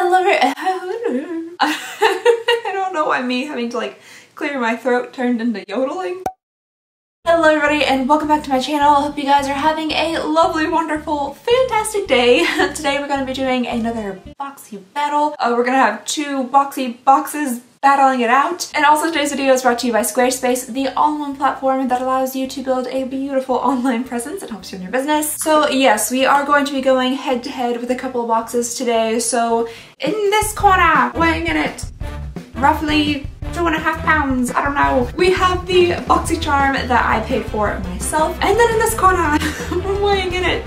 Hello. I don't know why me having to like clear my throat turned into yodeling. Hello everybody and welcome back to my channel. I hope you guys are having a lovely, wonderful, fantastic day. Today we're going to be doing another Boxy battle. We're going to have two Boxy boxes battling it out. And also today's video is brought to you by Squarespace, the all-in-one platform that allows you to build a beautiful online presence and helps you in your business. So yes, we are going to be going head to head with a couple of boxes today. So in this corner, weighing in it roughly 2.5 pounds, I don't know, we have the Boxycharm that I paid for myself. And then in this corner, we're weighing in it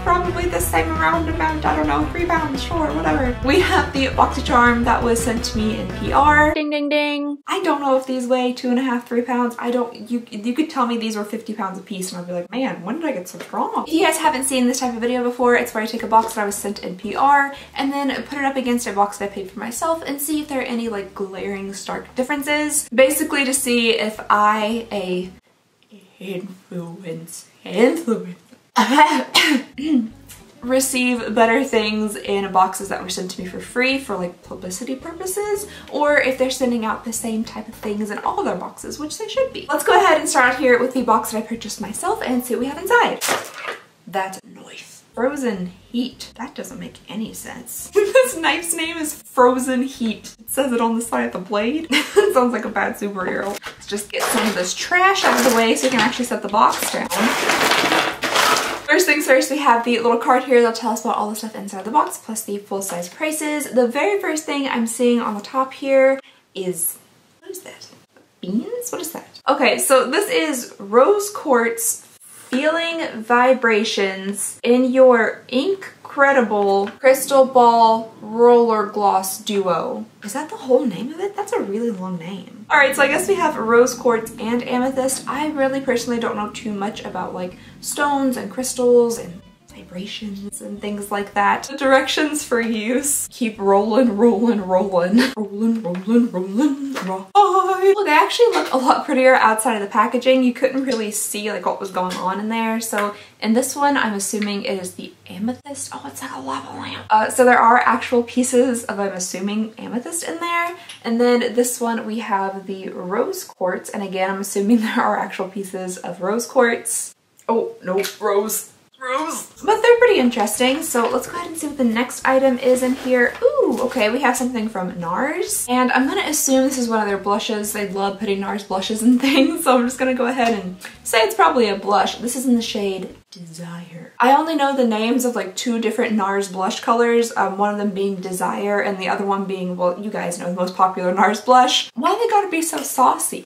probably the same round amount, I don't know, 3 pounds, sure, whatever. We have the Boxycharm that was sent to me in PR. Ding, ding, ding. I don't know if these weigh 2.5, 3 pounds. You could tell me these were 50 pounds a piece and I'd be like, man, when did I get so strong? If you guys haven't seen this type of video before, it's where I take a box that I was sent in PR and then put it up against a box that I paid for myself and see if there are any like glaring stark differences. Basically to see if I, receive better things in boxes that were sent to me for free for like publicity purposes, or if they're sending out the same type of things in all their boxes, which they should be. Let's go ahead and start out here with the box that I purchased myself and see what we have inside. That's a knife. Frozen Heat. That doesn't make any sense. This knife's name is Frozen Heat. It says it on the side of the blade. It sounds like a bad superhero. Let's just get some of this trash out of the way so we can actually set the box down. First things first, we have the little card here that'll tell us about all the stuff inside the box, plus the full-size prices. The very first thing I'm seeing on the top here is, what is that? Beans? What is that? Okay, so this is rose quartz feeling vibrations in your Incredible Crystal Ball Roller Gloss Duo. Is that the whole name of it? That's a really long name. Alright, so I guess we have rose quartz and amethyst. I really personally don't know too much about like stones and crystals and vibrations and things like that. The directions for use: keep rolling, rolling, rolling. Rolling, rolling, rolling, roll. Look, they actually look a lot prettier outside of the packaging. You couldn't really see like what was going on in there. So in this one, I'm assuming it is the amethyst. Oh, it's like a lava lamp. So there are actual pieces of, I'm assuming, amethyst in there. And then this one, we have the rose quartz. And again, I'm assuming there are actual pieces of rose quartz. Oh, no, rose. But they're pretty interesting, so let's go ahead and see what the next item is in here. Ooh, okay, we have something from NARS, and I'm gonna assume this is one of their blushes. They love putting NARS blushes in things, so I'm just gonna go ahead and say it's probably a blush. This is in the shade Desire. I only know the names of like 2 different NARS blush colors, one of them being Desire and the other one being, well, you guys know, the most popular NARS blush. Why they gotta be so saucy?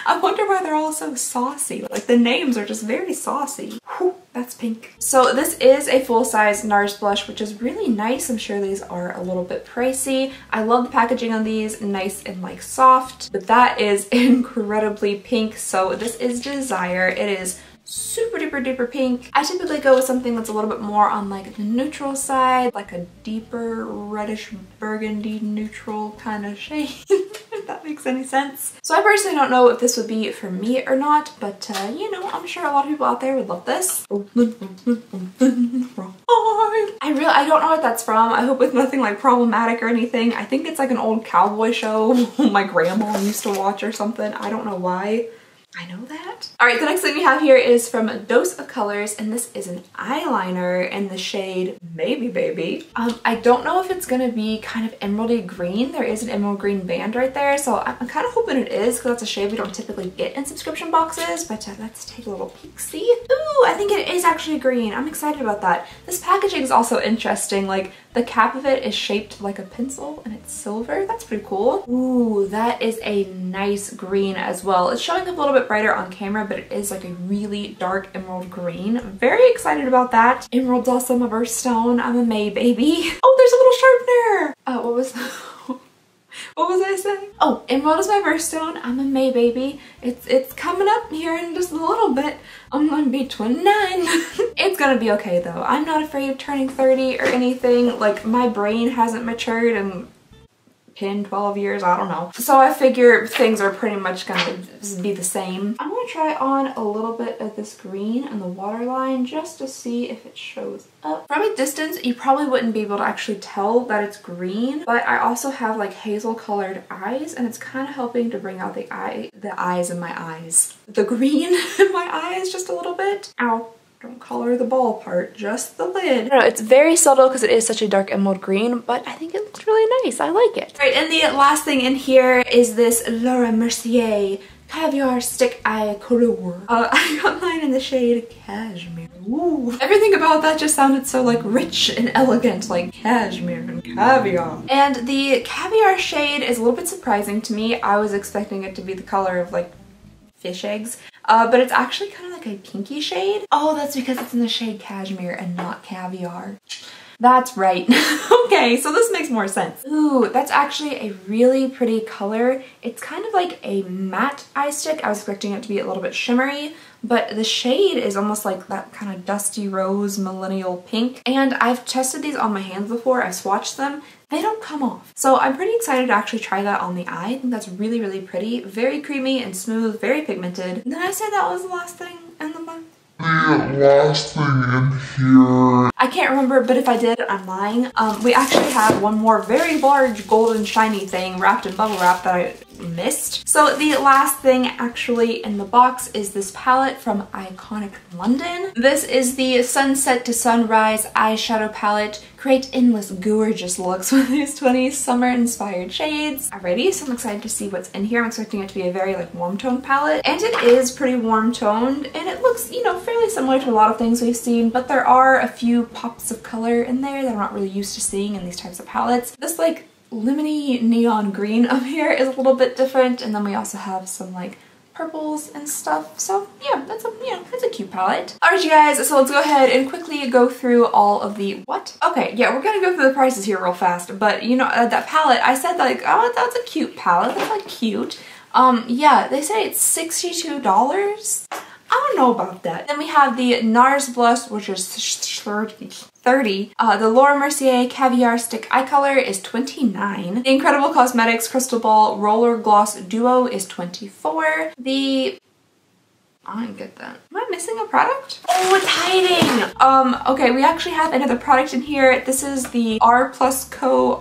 I wonder why they're all so saucy. Like the names are just very saucy. Whew, that's pink. So this is a full-size NARS blush, which is really nice. I'm sure these are a little bit pricey. I love the packaging on these, nice and like soft, but that is incredibly pink. So this is Desire. It is super duper duper pink. I typically go with something that's a little bit more on like the neutral side, like a deeper reddish burgundy neutral kind of shade. If that makes any sense. So I personally don't know if this would be for me or not, but you know, I'm sure a lot of people out there would love this. I don't know what that's from. I hope it's nothing like problematic or anything. I think it's like an old cowboy show my grandma used to watch or something. I don't know why I know that. Alright, the next thing we have here is from Dose of Colors, and this is an eyeliner in the shade Maybe Baby. I don't know if it's gonna be kind of emeraldy green. There is an emerald green band right there, so I'm kind of hoping it is, because that's a shade we don't typically get in subscription boxes, but let's take a little peek-see. Ooh, I think it is actually green. I'm excited about that. This packaging is also interesting. Like, the cap of it is shaped like a pencil and it's silver. That's pretty cool. Ooh, that is a nice green as well. It's showing up a little bit brighter on camera, but it is like a really dark emerald green. I'm very excited about that. Emerald's also my birthstone. I'm a May baby. Oh, there's a little sharpener. What was what was I saying? Oh, emerald is my birthstone. I'm a May baby. It's coming up here in just a little bit. I'm gonna be 29. It's gonna be okay though. I'm not afraid of turning 30 or anything. Like, my brain hasn't matured in 10, 12 years, I don't know. So I figure things are pretty much gonna be the same. I'm gonna try on a little bit of this green on the waterline just to see if it shows up. From a distance, you probably wouldn't be able to actually tell that it's green, but I also have like hazel colored eyes, and it's kind of helping to bring out the eyes in my eyes. The green in my eyes just a little bit. Ow. Don't color the ball part, just the lid. I don't know, it's very subtle because it is such a dark emerald green, but I think it looks really nice. I like it. All right, and the last thing in here is this Laura Mercier Caviar Stick Eye Color. I got mine in the shade Cashmere. Ooh. Everything about that just sounded so like rich and elegant, like cashmere and caviar. And the caviar shade is a little bit surprising to me. I was expecting it to be the color of like fish eggs. But it's actually kind of like a pinky shade. Oh, that's because it's in the shade Cashmere and not Caviar. That's right. Okay, so this makes more sense. Ooh, that's actually a really pretty color. It's kind of like a matte eye stick. I was expecting it to be a little bit shimmery, but the shade is almost like that kind of dusty rose millennial pink. And I've tested these on my hands before. I've swatched them. They don't come off. So I'm pretty excited to actually try that on the eye. I think that's really, really pretty. Very creamy and smooth, very pigmented. Did I say that was the last thing in the box? The last thing in here. I can't remember, but if I did, I'm lying. We actually have one more very large golden shiny thing wrapped in bubble wrap that I missed. So the last thing actually in the box is this palette from Iconic London. This is the Sunset to Sunrise eyeshadow palette. Create endless gorgeous looks with these 20s summer inspired shades. Alrighty, so I'm excited to see what's in here. I'm expecting it to be a very like warm tone palette, and it is pretty warm toned, and it looks, you know, fairly similar to a lot of things we've seen, but there are a few pops of color in there that I'm not really used to seeing in these types of palettes. This like lemony neon green up here is a little bit different, and then we also have some like purples and stuff. So yeah, that's a, you know, it's a cute palette. Alright you guys, so let's go ahead and quickly go through all of the what? Okay, yeah, we're gonna go through the prices here real fast, but you know, that palette, I said like, oh, that's a cute palette, that's like cute. Yeah, they say it's $62. I don't know about that. Then we have the NARS Blush, which is 30. The Laura Mercier Caviar Stick Eye Color is 29. The Incredible Cosmetics Crystal Ball Roller Gloss Duo is 24. I didn't get that. Am I missing a product? Oh, it's hiding! Okay, we actually have another product in here. This is the R+Co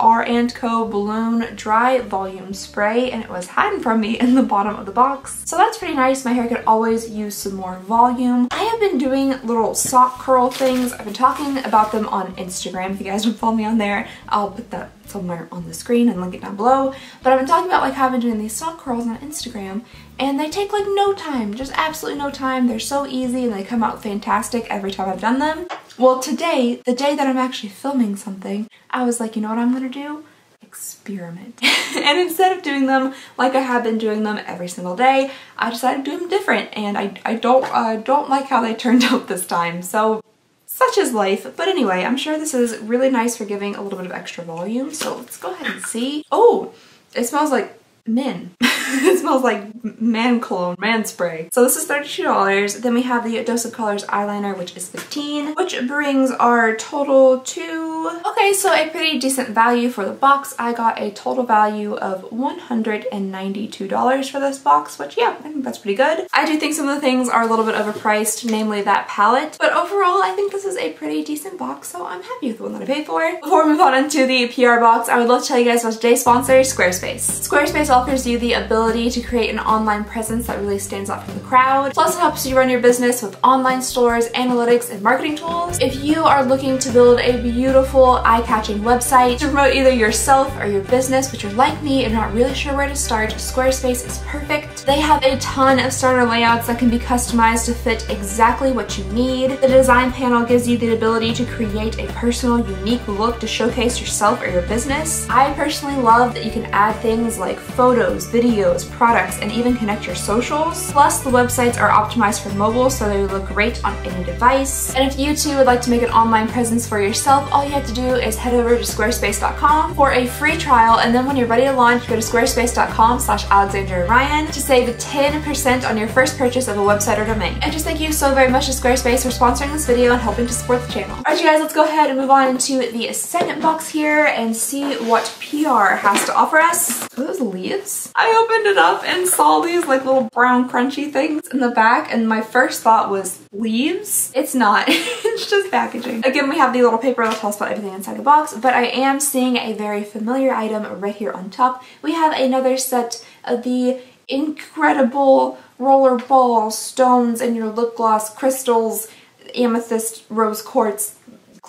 Balloon Dry Volume Spray, and it was hiding from me in the bottom of the box. So that's pretty nice. My hair could always use some more volume. I have been doing little sock curl things. I've been talking about them on Instagram. If you guys don't follow me on there, I'll put that somewhere on the screen and link it down below. But I've been talking about like how I've been doing these sock curls on Instagram, and they take like no time, just absolutely no time. They're so easy and they come out fantastic every time I've done them. Well, today, the day that I'm actually filming something, I was like, you know what I'm gonna do? Experiment. And instead of doing them like I have been doing them every single day, I decided to do them different, and I don't like how they turned out this time. So such is life. But anyway, I'm sure this is really nice for giving a little bit of extra volume. So let's go ahead and see. Oh, it smells like men. It smells like man cologne, man spray. So this is $32. Then we have the Dose of Colors eyeliner, which is $15, which brings our total to, okay, so a pretty decent value for the box. I got a total value of $192 for this box, which yeah, I think that's pretty good. I do think some of the things are a little bit overpriced, namely that palette, but overall I think this is a pretty decent box, so I'm happy with the one that I paid for. Before we move on into the PR box, I would love to tell you guys about today's sponsor, Squarespace. Squarespace offers you the ability to create an online presence that really stands out from the crowd. Plus it helps you run your business with online stores, analytics, and marketing tools. If you are looking to build a beautiful, eye-catching website to promote either yourself or your business, but you're like me and not really sure where to start, Squarespace is perfect. They have a ton of starter layouts that can be customized to fit exactly what you need. The design panel gives you the ability to create a personal, unique look to showcase yourself or your business. I personally love that you can add things like photos, videos, products, and even connect your socials. Plus, the websites are optimized for mobile, so they look great on any device. And if you too would like to make an online presence for yourself, all you have to do is head over to squarespace.com for a free trial, and then when you're ready to launch, go to squarespace.com/AlexandriaRyan to save save 10% on your first purchase of a website or domain. And just thank you so very much to Squarespace for sponsoring this video and helping to support the channel. Alright you guys, let's go ahead and move on into the second box here and see what PR has to offer us. Are those leaves? I opened it up and saw these like little brown crunchy things in the back, and my first thought was leaves. It's not. It's just packaging. Again, we have the little paper that'll tell us about everything inside the box, but I am seeing a very familiar item right here on top. We have another set of the incredible roller ball stones in your lip gloss, crystals, amethyst, rose quartz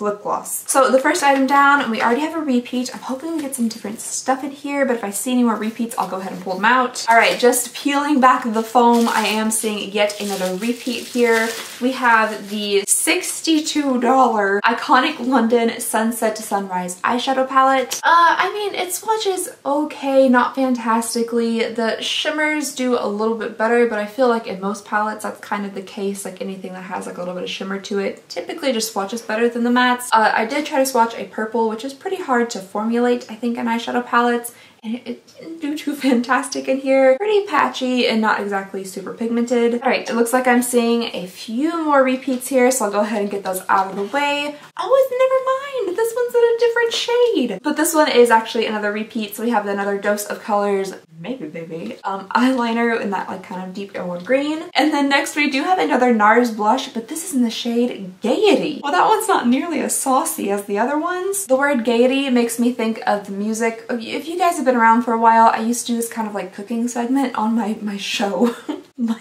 lip gloss. So the first item down, and we already have a repeat. I'm hoping we get some different stuff in here, but if I see any more repeats, I'll go ahead and pull them out. All right, just peeling back the foam, I am seeing yet another repeat here. We have the $62 Iconic London Sunset to Sunrise eyeshadow palette. I mean, it swatches okay, not fantastically. The shimmers do a little bit better, but I feel like in most palettes that's kind of the case. Like anything that has like a little bit of shimmer to it typically just swatches better than the mattes. I did try to swatch a purple, which is pretty hard to formulate, I think, in eyeshadow palettes, and it didn't do too fantastic in here. Pretty patchy and not exactly super pigmented. All right, it looks like I'm seeing a few more repeats here, so I'll go ahead and get those out of the way. Oh, never mind, this one's in a different shade. But this one is actually another repeat, so we have another Dose of Colors, maybe baby, eyeliner in that like kind of deep emerald green. And then next we do have another NARS blush, but this is in the shade Gaiety. Well, that one's not nearly as saucy as the other ones. The word Gaiety makes me think of the music. If you guys have been around for a while, I used to do this kind of like cooking segment on my show, my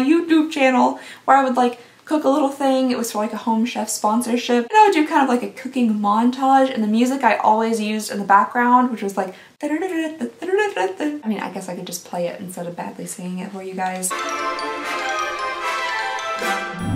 YouTube channel, where I would like cook a little thing. It was for like a Home Chef sponsorship, and I would do kind of like a cooking montage, and the music I always used in the background, which was like I mean, I guess I could just play it instead of badly singing it for you guys.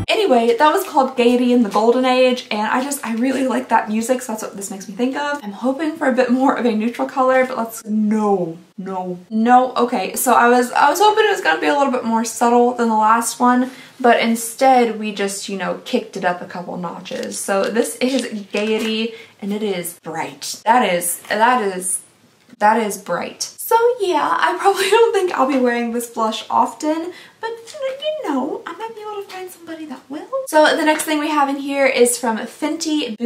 Anyway, that was called Gaiety in the Golden Age, and I really like that music, so that's what this makes me think of. I'm hoping for a bit more of a neutral color, but let's, no. Okay, so I was hoping it was gonna be a little bit more subtle than the last one, but instead we just, you know, kicked it up a couple notches. So this is Gaiety, and it is bright. That is bright. So yeah, I probably don't think I'll be wearing this blush often, but you know, I might be able to find somebody that will. So the next thing we have in here is from Fenty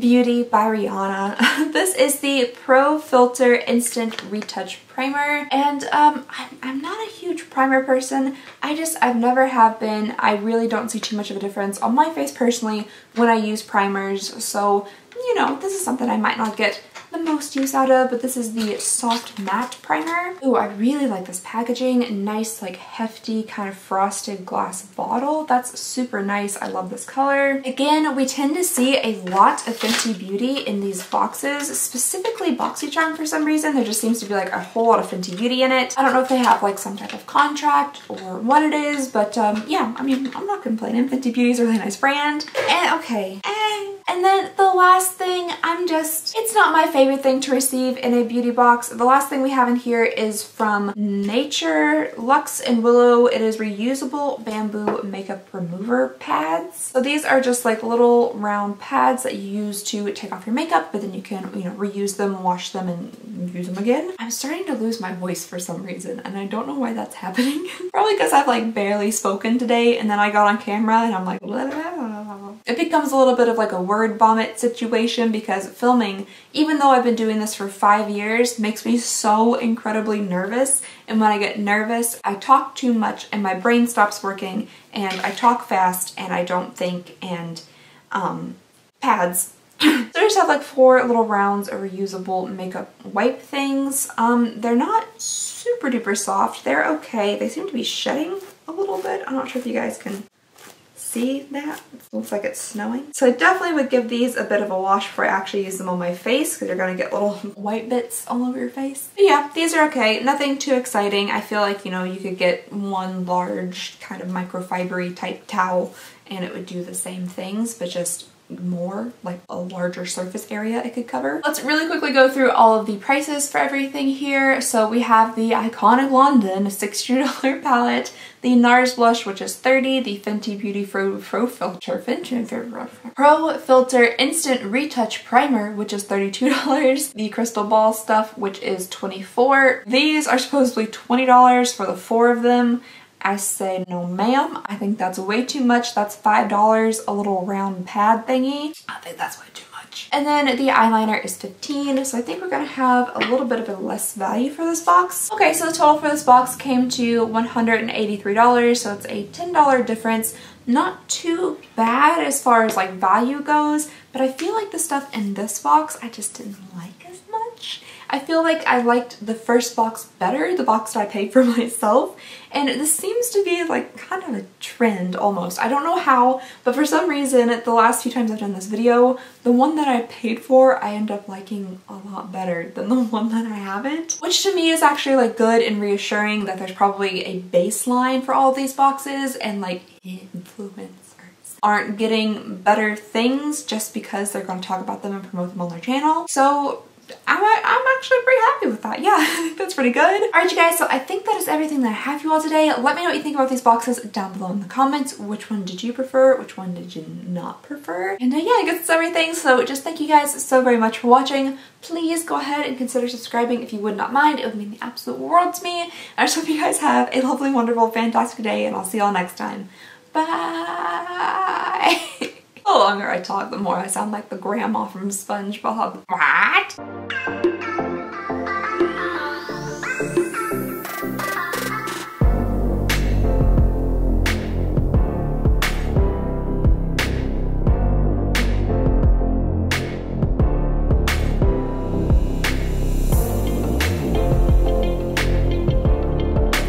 Beauty by Rihanna. This is the Pro Filter Instant Retouch Primer, and I'm not a huge primer person. I've never have been. I really don't see too much of a difference on my face personally when I use primers, so you know, this is something I might not get the most use out of, but this is the Soft Matte Primer. Ooh, I really like this packaging. Nice, like hefty kind of frosted glass bottle. That's super nice. I love this color. Again, we tend to see a lot of Fenty Beauty in these boxes, specifically Boxycharm for some reason. There just seems to be like a whole lot of Fenty Beauty in it. I don't know if they have like some type of contract or what it is, but yeah, I mean, I'm not complaining. Fenty Beauty is a really nice brand. And okay. And then the last thing, it's not my favorite thing to receive in a beauty box. The last thing we have in here is from Nature Luxe and Willow. It is reusable bamboo makeup remover pads. So these are just like little round pads that you use to take off your makeup, but then you can, you know, reuse them, wash them, and use them again. I'm starting to lose my voice for some reason, and I don't know why that's happening. Probably because I've like barely spoken today, and then I got on camera and I'm like, blah, blah, blah, blah. It becomes a little bit of like a word vomit situation because filming, even though I've been doing this for 5 years, makes me so incredibly nervous. And when I get nervous, I talk too much and my brain stops working, and I talk fast and I don't think, and pads. So I just have like 4 little rounds of reusable makeup wipe things. They're not super duper soft. They're okay. They seem to be shedding a little bit. I'm not sure if you guys can see that. It looks like it's snowing. So I definitely would give these a bit of a wash before I actually use them on my face, because you're gonna get little white bits all over your face. But yeah, these are okay. Nothing too exciting. I feel like, you know, you could get one large kind of microfibery type towel and it would do the same things, but just more, like a larger surface area it could cover. Let's really quickly go through all of the prices for everything here. So we have the iconic London $60 palette, the NARS blush, which is $30, the Fenty Beauty Pro Filter Instant Retouch Primer, which is $32, the Crystal Ball stuff, which is $24. These are supposedly $20 for the 4 of them. I say no ma'am, I think that's way too much. That's $5, a little round pad thingy. I think that's way too much. And then the eyeliner is $15, so I think we're gonna have a little bit of a less value for this box. Okay, so the total for this box came to $183, so it's a $10 difference. Not too bad as far as like value goes, but I feel like the stuff in this box I just didn't like as much. I feel like I liked the first box better, the box that I paid for myself, and this seems to be like kind of a trend almost. I don't know how, but for some reason the last few times I've done this video, the one that I paid for I end up liking a lot better than the one that I haven't, which to me is actually like good and reassuring that there's probably a baseline for all of these boxes, and like influencers aren't getting better things just because they're going to talk about them and promote them on their channel. So I'm actually pretty happy with that. Yeah, I think that's pretty good. Alright you guys, so I think that is everything that I have for you all today. Let me know what you think about these boxes down below in the comments. Which one did you prefer? Which one did you not prefer? And yeah, I guess that's everything. So just thank you guys so very much for watching. Please go ahead and consider subscribing if you would not mind. It would mean the absolute world to me. I just hope you guys have a lovely, wonderful, fantastic day, and I'll see y'all next time. Bye! The longer I talk, the more I sound like the grandma from SpongeBob. What?